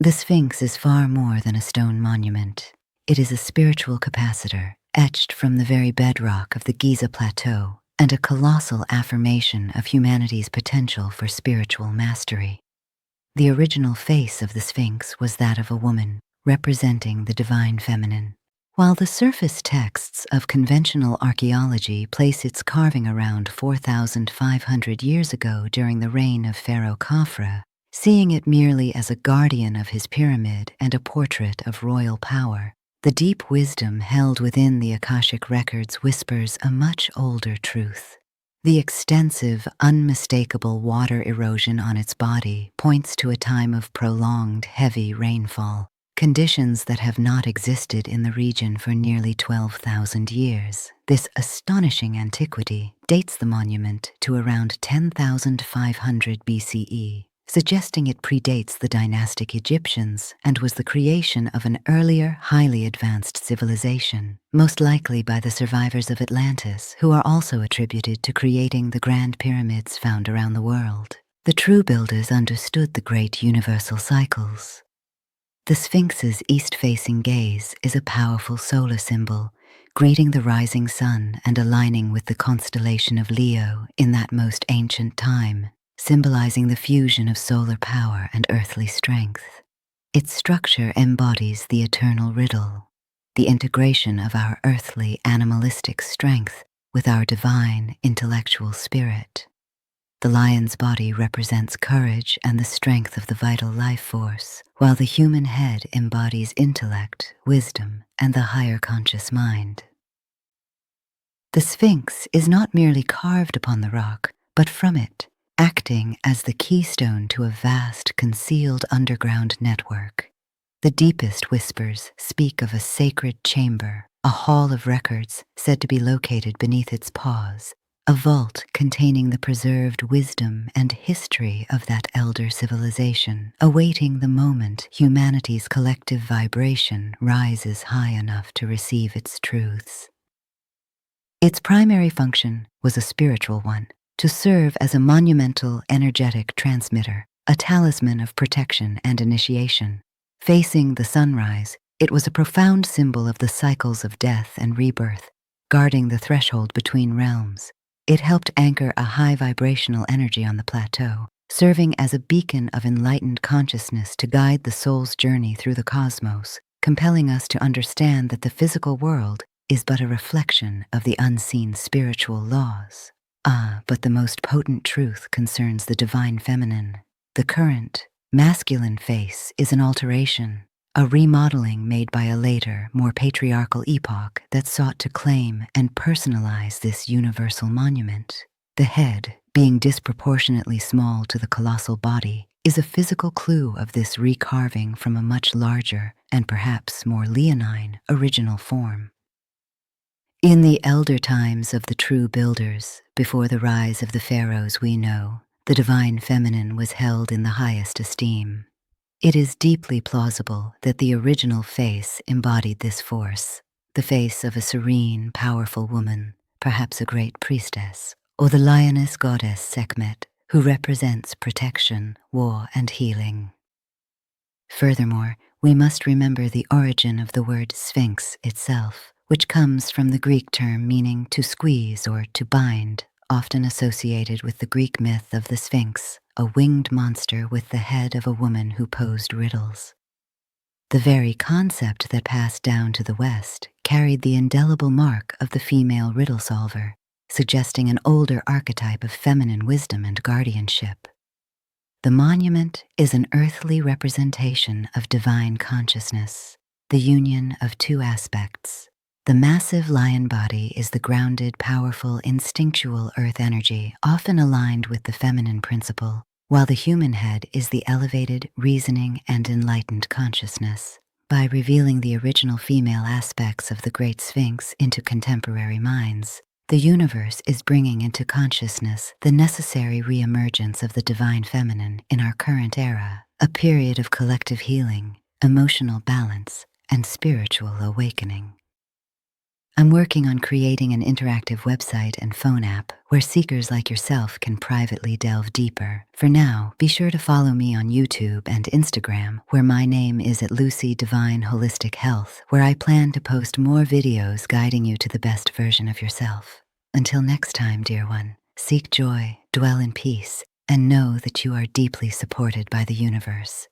The Sphinx is far more than a stone monument. It is a spiritual capacitor, etched from the very bedrock of the Giza Plateau, and a colossal affirmation of humanity's potential for spiritual mastery. The original face of the Sphinx was that of a woman, representing the divine feminine. While the surface texts of conventional archaeology place its carving around 4,500 years ago during the reign of Pharaoh Khafre, seeing it merely as a guardian of his pyramid and a portrait of royal power, the deep wisdom held within the Akashic records whispers a much older truth. The extensive, unmistakable water erosion on its body points to a time of prolonged, heavy rainfall, conditions that have not existed in the region for nearly 12,000 years. This astonishing antiquity dates the monument to around 10,500 BCE, suggesting it predates the dynastic Egyptians and was the creation of an earlier, highly advanced civilization, most likely by the survivors of Atlantis, who are also attributed to creating the grand pyramids found around the world. The true builders understood the great universal cycles. The Sphinx's east-facing gaze is a powerful solar symbol, greeting the rising sun and aligning with the constellation of Leo in that most ancient time, symbolizing the fusion of solar power and earthly strength. Its structure embodies the eternal riddle, the integration of our earthly animalistic strength with our divine intellectual spirit. The lion's body represents courage and the strength of the vital life force, while the human head embodies intellect, wisdom, and the higher conscious mind. The Sphinx is not merely carved upon the rock, but from it, acting as the keystone to a vast, concealed underground network. The deepest whispers speak of a sacred chamber, a hall of records said to be located beneath its paws, a vault containing the preserved wisdom and history of that elder civilization, awaiting the moment humanity's collective vibration rises high enough to receive its truths. Its primary function was a spiritual one, to serve as a monumental energetic transmitter, a talisman of protection and initiation. Facing the sunrise, it was a profound symbol of the cycles of death and rebirth, guarding the threshold between realms. It helped anchor a high vibrational energy on the plateau, serving as a beacon of enlightened consciousness to guide the soul's journey through the cosmos, compelling us to understand that the physical world is but a reflection of the unseen spiritual laws. But the most potent truth concerns the divine feminine. The current, masculine face is an alteration, a remodeling made by a later, more patriarchal epoch that sought to claim and personalize this universal monument. The head, being disproportionately small to the colossal body, is a physical clue of this recarving from a much larger and perhaps more leonine original form. In the elder times of the true builders, before the rise of the pharaohs we know, the divine feminine was held in the highest esteem. It is deeply plausible that the original face embodied this force, the face of a serene, powerful woman, perhaps a great priestess, or the lioness goddess Sekhmet, who represents protection, war, and healing. Furthermore, we must remember the origin of the word Sphinx itself, which comes from the Greek term meaning to squeeze or to bind, often associated with the Greek myth of the Sphinx, a winged monster with the head of a woman who posed riddles. The very concept that passed down to the West carried the indelible mark of the female riddle solver, suggesting an older archetype of feminine wisdom and guardianship. The monument is an earthly representation of divine consciousness, the union of two aspects. The massive lion body is the grounded, powerful, instinctual earth energy, often aligned with the feminine principle, while the human head is the elevated, reasoning, and enlightened consciousness. By revealing the original female aspects of the Great Sphinx into contemporary minds, the universe is bringing into consciousness the necessary re-emergence of the divine feminine in our current era, a period of collective healing, emotional balance, and spiritual awakening. I'm working on creating an interactive website and phone app where seekers like yourself can privately delve deeper. For now, be sure to follow me on YouTube and Instagram, where my name is at Lucy Divine Holistic Health, where I plan to post more videos guiding you to the best version of yourself. Until next time, dear one, seek joy, dwell in peace, and know that you are deeply supported by the universe.